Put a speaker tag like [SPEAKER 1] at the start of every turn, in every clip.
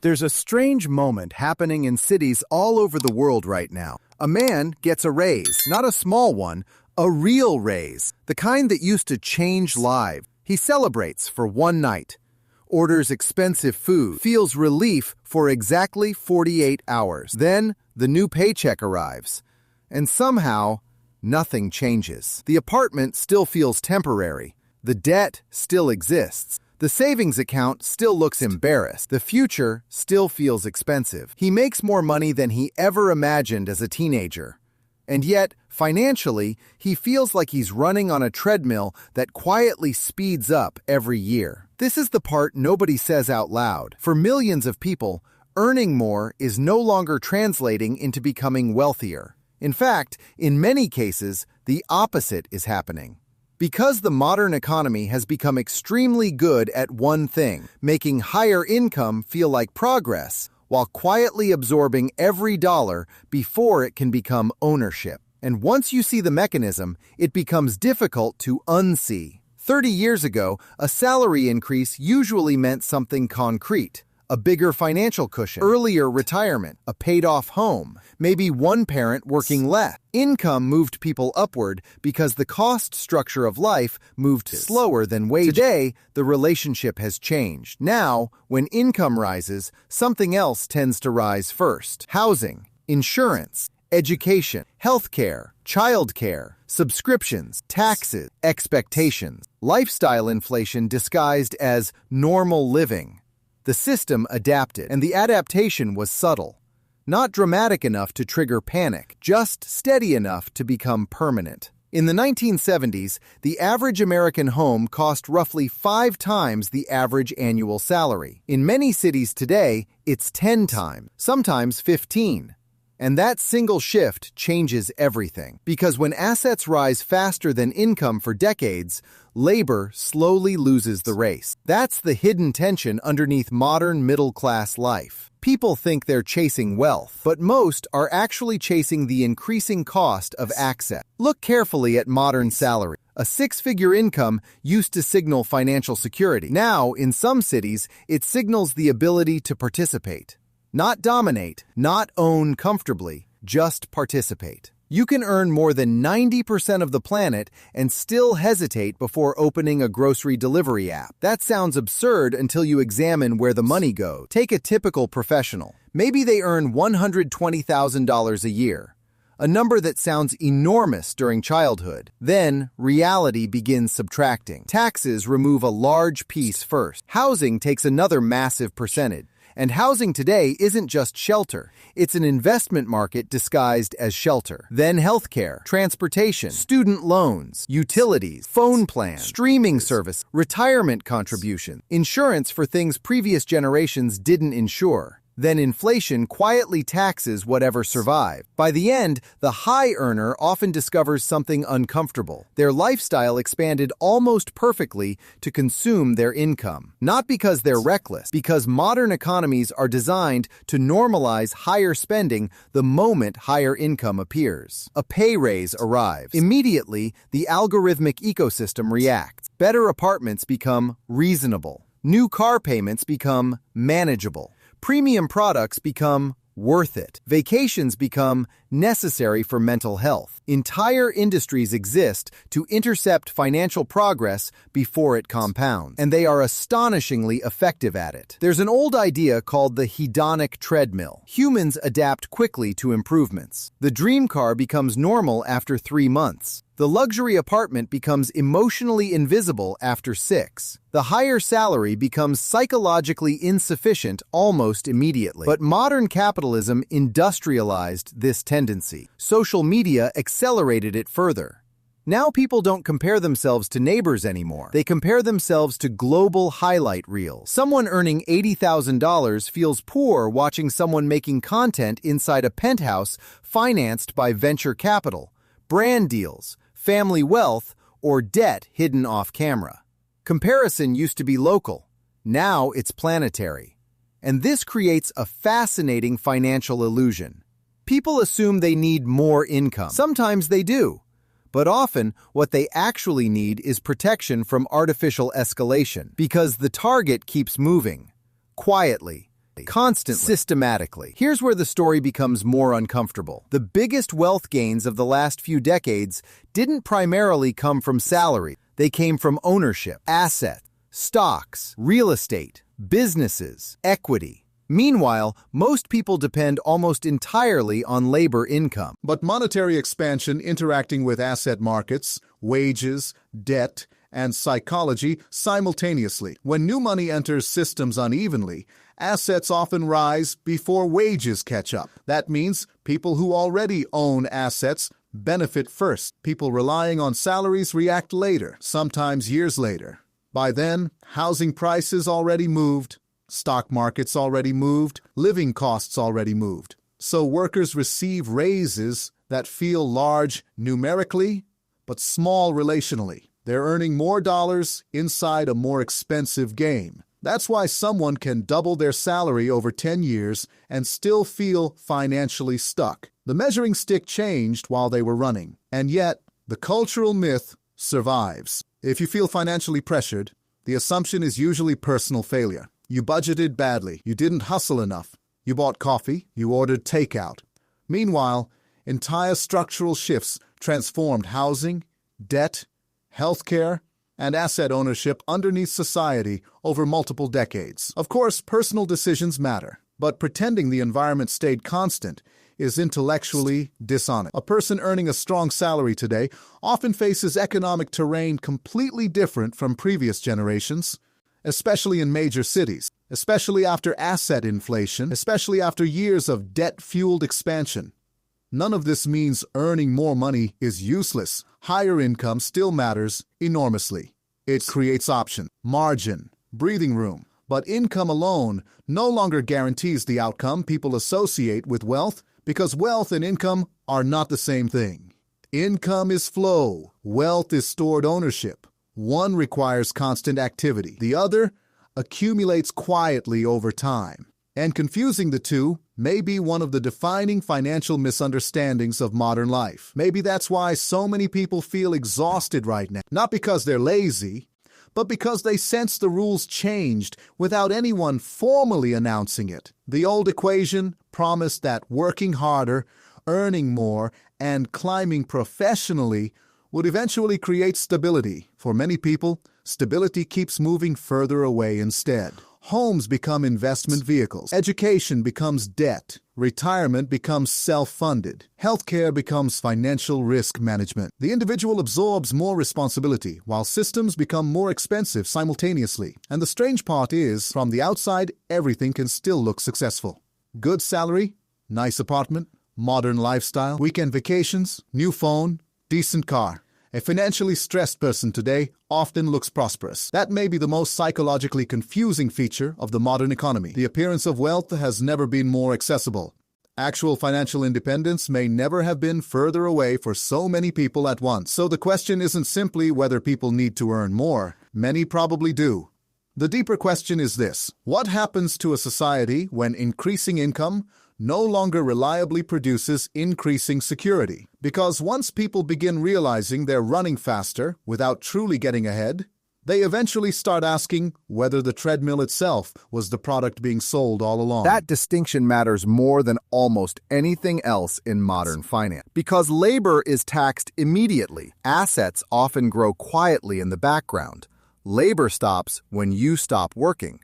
[SPEAKER 1] There's a strange moment happening in cities all over the world right now. A man gets a raise, not a small one, a real raise, the kind that used to change lives. He celebrates for one night, orders expensive food, feels relief for exactly 48 hours. Then the new paycheck arrives, and somehow nothing changes. The apartment still feels temporary. The debt still exists. The savings account still looks embarrassed. The future still feels expensive. He makes more money than he ever imagined as a teenager. And yet, financially, he feels like he's running on a treadmill that quietly speeds up every year. This is the part nobody says out loud. For millions of people, earning more is no longer translating into becoming wealthier. In fact, in many cases, the opposite is happening. Because the modern economy has become extremely good at one thing, making higher income feel like progress, while quietly absorbing every dollar before it can become ownership. And once you see the mechanism, it becomes difficult to unsee. 30 years ago, a salary increase usually meant something concrete. A bigger financial cushion, earlier retirement, a paid-off home, maybe one parent working less. Income moved people upward because the cost structure of life moved slower than wages. Today, the relationship has changed. Now, when income rises, something else tends to rise first. Housing, insurance, education, healthcare, childcare, subscriptions, taxes, expectations, lifestyle inflation disguised as normal living. The system adapted, and the adaptation was subtle. Not dramatic enough to trigger panic, just steady enough to become permanent. In the 1970s, the average American home cost roughly 5 times the average annual salary. In many cities today, it's 10 times, sometimes 15. And that single shift changes everything. Because when assets rise faster than income for decades, labor slowly loses the race. That's the hidden tension underneath modern middle-class life. People think they're chasing wealth, but most are actually chasing the increasing cost of access. Look carefully at modern salary. A 6-figure income used to signal financial security. Now, in some cities, it signals the ability to participate. Not dominate, not own comfortably, just participate. You can earn more than 90% of the planet and still hesitate before opening a grocery delivery app. That sounds absurd until you examine where the money goes. Take a typical professional. Maybe they earn $120,000 a year, a number that sounds enormous during childhood. Then, reality begins subtracting. Taxes remove a large piece first. Housing takes another massive percentage. And housing today isn't just shelter. It's an investment market disguised as shelter. Then healthcare, transportation, student loans, utilities, phone plans, streaming service, retirement contributions, insurance for things previous generations didn't insure. Then inflation quietly taxes whatever survived. By the end, the high earner often discovers something uncomfortable. Their lifestyle expanded almost perfectly to consume their income. Not because they're reckless, because modern economies are designed to normalize higher spending the moment higher income appears. A pay raise arrives. Immediately, the algorithmic ecosystem reacts. Better apartments become reasonable. New car payments become manageable. Premium products become worth it. Vacations become necessary for mental health. Entire industries exist to intercept financial progress before it compounds, and they are astonishingly effective at it. There's an old idea called the hedonic treadmill. Humans adapt quickly to improvements. The dream car becomes normal after 3 months. The luxury apartment becomes emotionally invisible after 6. The higher salary becomes psychologically insufficient almost immediately. But modern capitalism industrialized this tendency. Social media accelerated it further. Now people don't compare themselves to neighbors anymore. They compare themselves to global highlight reels. Someone earning $80,000 feels poor watching someone making content inside a penthouse financed by venture capital, brand deals, family wealth, or debt hidden off camera. Comparison used to be local. Now it's planetary. And this creates a fascinating financial illusion. People assume they need more income. Sometimes they do. But often, what they actually need is protection from artificial escalation, because the target keeps moving, quietly, Constantly. Systematically. Here's where the story becomes more uncomfortable. The biggest wealth gains of the last few decades didn't primarily come from salary. They came from ownership, assets, stocks, real estate, businesses, equity. Meanwhile, most people depend almost entirely on labor income.
[SPEAKER 2] But monetary expansion interacting with asset markets, wages, debt, and psychology simultaneously. When new money enters systems unevenly, assets often rise before wages catch up. That means people who already own assets benefit first. People relying on salaries react later, sometimes years later. By then, housing prices already moved, stock markets already moved, living costs already moved. So workers receive raises that feel large numerically, but small relationally. They're earning more dollars inside a more expensive game. That's why someone can double their salary over 10 years and still feel financially stuck. The measuring stick changed while they were running, and yet the cultural myth survives. If you feel financially pressured, the assumption is usually personal failure. You budgeted badly, you didn't hustle enough, you bought coffee, you ordered takeout. Meanwhile, entire structural shifts transformed housing, debt, healthcare, and asset ownership underneath society over multiple decades. Of course, personal decisions matter, but pretending the environment stayed constant is intellectually dishonest. A person earning a strong salary today often faces economic terrain completely different from previous generations, especially in major cities, especially after asset inflation, especially after years of debt-fueled expansion. None of this means earning more money is useless. Higher income still matters enormously. It creates option, margin, breathing room. But income alone no longer guarantees the outcome people associate with wealth, because wealth and income are not the same thing. Income is flow. Wealth is stored ownership. One requires constant activity. The other accumulates quietly over time. And confusing the two may be one of the defining financial misunderstandings of modern life. Maybe that's why so many people feel exhausted right now. Not because they're lazy, but because they sense the rules changed without anyone formally announcing it. The old equation promised that working harder, earning more, and climbing professionally would eventually create stability. For many people, stability keeps moving further away instead. Homes become investment vehicles. Education becomes debt. Retirement becomes self-funded. Healthcare becomes financial risk management. The individual absorbs more responsibility, while systems become more expensive simultaneously. And the strange part is, from the outside, everything can still look successful. Good salary, nice apartment, modern lifestyle, weekend vacations, new phone, decent car. A financially stressed person today often looks prosperous. That may be the most psychologically confusing feature of the modern economy. The appearance of wealth has never been more accessible. Actual financial independence may never have been further away for so many people at once. So the question isn't simply whether people need to earn more. Many probably do. The deeper question is this: what happens to a society when increasing income no longer reliably produces increasing security? Because once people begin realizing they're running faster without truly getting ahead, they eventually start asking whether the treadmill itself was the product being sold all along.
[SPEAKER 1] That distinction matters more than almost anything else in modern finance. Because labor is taxed immediately, assets often grow quietly in the background. Labor stops when you stop working.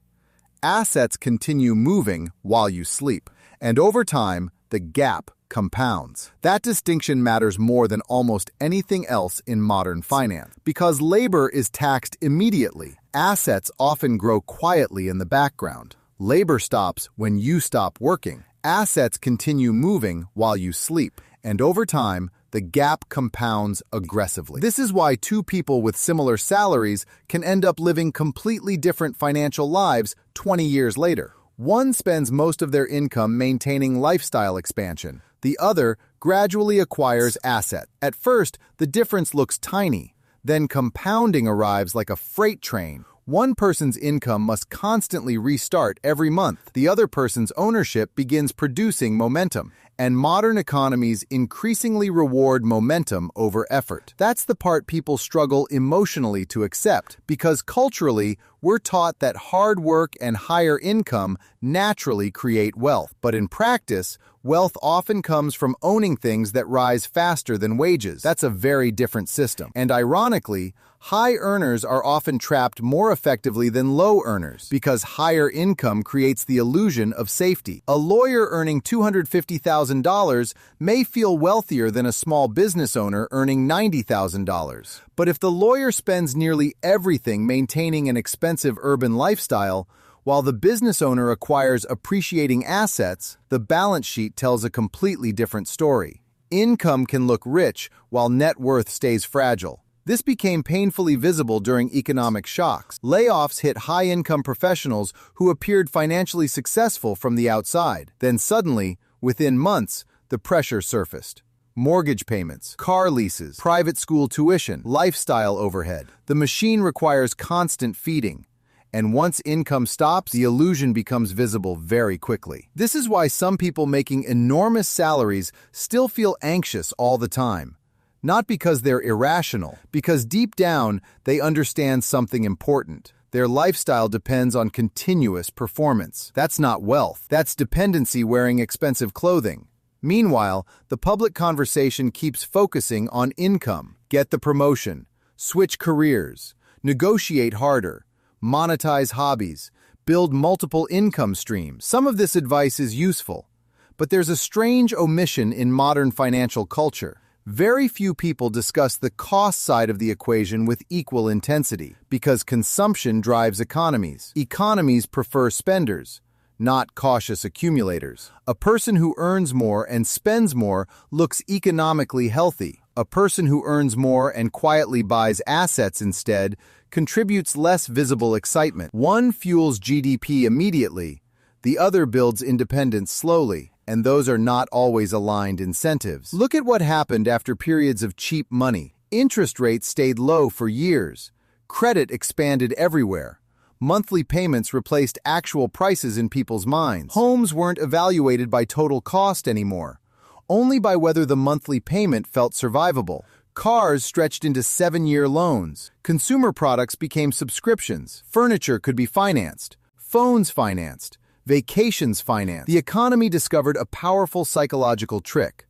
[SPEAKER 1] Assets continue moving while you sleep. And over time, the gap compounds. That distinction matters more than almost anything else in modern finance. Because labor is taxed immediately, assets often grow quietly in the background. Labor stops when you stop working. Assets continue moving while you sleep. And over time, the gap compounds aggressively. This is why two people with similar salaries can end up living completely different financial lives 20 years later. One spends most of their income maintaining lifestyle expansion. The other gradually acquires assets. At first, the difference looks tiny. Then compounding arrives like a freight train. One person's income must constantly restart every month. The other person's ownership begins producing momentum. And modern economies increasingly reward momentum over effort. That's the part people struggle emotionally to accept, because culturally, we're taught that hard work and higher income naturally create wealth. But in practice, wealth often comes from owning things that rise faster than wages. That's a very different system. And ironically, high earners are often trapped more effectively than low earners, because higher income creates the illusion of safety. A lawyer earning $250,000 may feel wealthier than a small business owner earning $90,000. But if the lawyer spends nearly everything maintaining an expensive urban lifestyle, while the business owner acquires appreciating assets, the balance sheet tells a completely different story. Income can look rich while net worth stays fragile. This became painfully visible during economic shocks. Layoffs hit high-income professionals who appeared financially successful from the outside. Then suddenly, within months, the pressure surfaced. Mortgage payments, car leases, private school tuition, lifestyle overhead. The machine requires constant feeding. And once income stops, the illusion becomes visible very quickly. This is why some people making enormous salaries still feel anxious all the time. Not because they're irrational, because deep down they understand something important. Their lifestyle depends on continuous performance. That's not wealth. That's dependency wearing expensive clothing. Meanwhile, the public conversation keeps focusing on income. Get the promotion, switch careers, negotiate harder, monetize hobbies, build multiple income streams. Some of this advice is useful, but there's a strange omission in modern financial culture. Very few people discuss the cost side of the equation with equal intensity, because consumption drives economies. Economies prefer spenders, not cautious accumulators. A person who earns more and spends more looks economically healthy. A person who earns more and quietly buys assets instead contributes less visible excitement. One fuels GDP immediately, the other builds independence slowly. And those are not always aligned incentives. Look at what happened after periods of cheap money. Interest rates stayed low for years. Credit expanded everywhere. Monthly payments replaced actual prices in people's minds. Homes weren't evaluated by total cost anymore, only by whether the monthly payment felt survivable. Cars stretched into 7-year loans. Consumer products became subscriptions. Furniture could be financed. Phones financed. Vacations financed. The economy discovered a powerful psychological trick.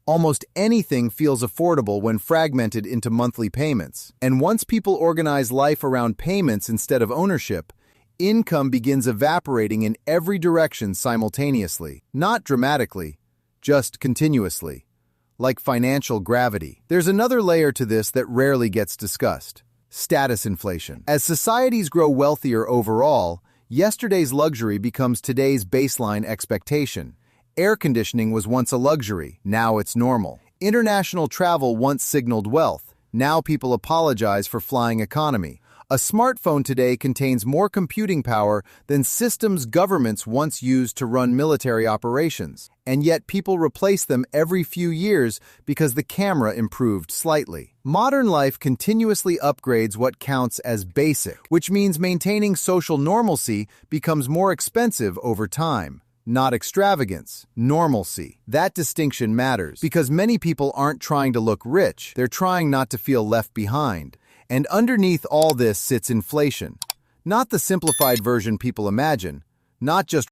[SPEAKER 1] Almost anything feels affordable when fragmented into monthly payments. And once people organize life around payments instead of ownership, income begins evaporating in every direction simultaneously. Not dramatically, just continuously. Like financial gravity. There's another layer to this that rarely gets discussed. Status inflation. As societies grow wealthier overall, yesterday's luxury becomes today's baseline expectation. Air conditioning was once a luxury, now it's normal. International travel once signaled wealth, now people apologize for flying economy. A smartphone today contains more computing power than systems governments once used to run military operations. And yet people replace them every few years because the camera improved slightly. Modern life continuously upgrades what counts as basic, which means maintaining social normalcy becomes more expensive over time. Not extravagance, normalcy. That distinction matters because many people aren't trying to look rich, they're trying not to feel left behind. And underneath all this sits inflation. Not the simplified version people imagine, not just